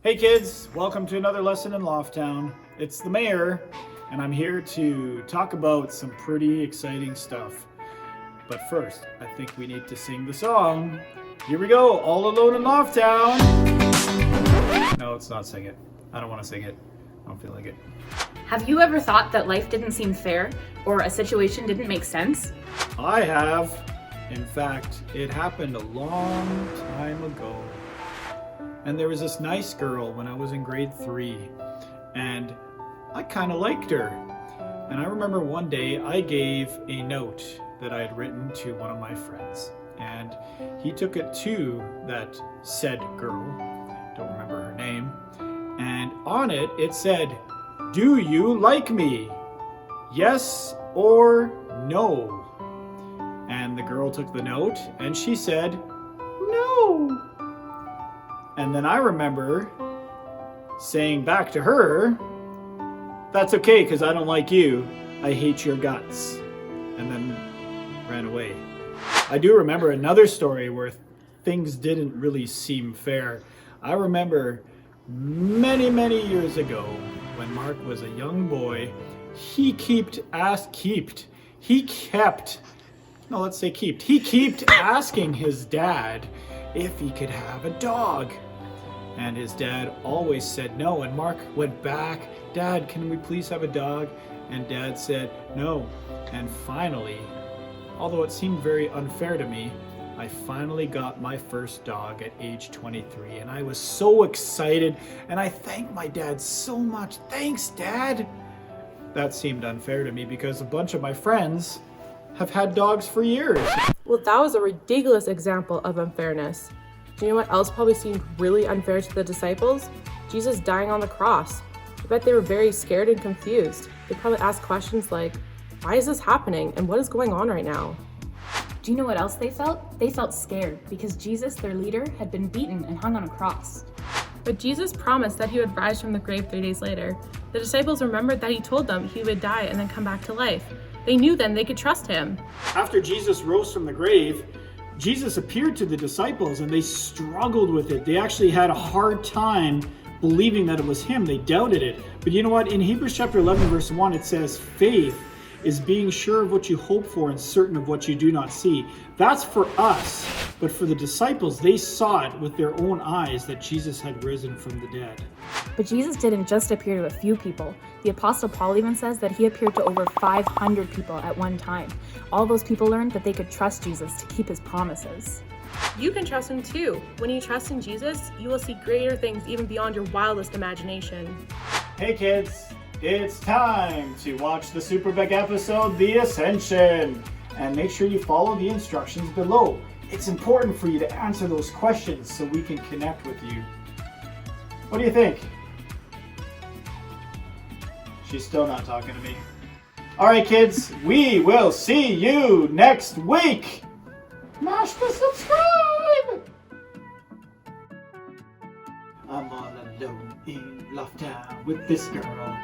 Hey kids, welcome to another lesson in Loft Town. It's the mayor, and I'm here to talk about some pretty exciting stuff. But first, I think we need to sing the song. Here we go, All Alone in Loft Town. No, let's not sing it. I don't want to sing it. I don't feel like it. Have you ever thought that life didn't seem fair or a situation didn't make sense? I have. In fact, it happened a long time ago. And there was this nice girl when I was in grade 3, and I kind of liked her. And I remember one day I gave a note that I had written to one of my friends, and he took it to that said girl, don't remember her name, and on it, it said, "Do you like me? Yes or no?" And the girl took the note and she said, "No." And then I remember saying back to her, "That's okay, because I don't like you. I hate your guts." And then ran away. I do remember another story where things didn't really seem fair. I remember many years ago when Mark was a young boy, he kept asking his dad if he could have a dog. And his dad always said no, and Mark went back, "Dad, can we please have a dog?" And Dad said no. And finally, although it seemed very unfair to me, I finally got my first dog at age 23, and I was so excited, and I thanked my dad so much. "Thanks, Dad." That seemed unfair to me because a bunch of my friends have had dogs for years. Well, that was a ridiculous example of unfairness. Do you know what else probably seemed really unfair to the disciples? Jesus dying on the cross. I bet they were very scared and confused. They probably asked questions like, why is this happening and what is going on right now? Do you know what else they felt? They felt scared because Jesus, their leader, had been beaten and hung on a cross. But Jesus promised that he would rise from the grave 3 days later. The disciples remembered that he told them he would die and then come back to life. They knew then they could trust him. After Jesus rose from the grave, Jesus appeared to the disciples and they struggled with it. They actually had a hard time believing that it was him. They doubted it. But you know what? In Hebrews chapter 11, verse 1, it says, "Faith is being sure of what you hope for and certain of what you do not see." That's for us. But for the disciples, they saw it with their own eyes that Jesus had risen from the dead. But Jesus didn't just appear to a few people. The Apostle Paul even says that he appeared to over 500 people at one time. All those people learned that they could trust Jesus to keep his promises. You can trust him too. When you trust in Jesus, you will see greater things even beyond your wildest imagination. Hey kids, it's time to watch the super big episode, The Ascension. And make sure you follow the instructions below. It's important for you to answer those questions so we can connect with you. What do you think? She's still not talking to me. All right, kids, we will see you next week. Mash the subscribe. I'm all alone in Loft Town with this girl.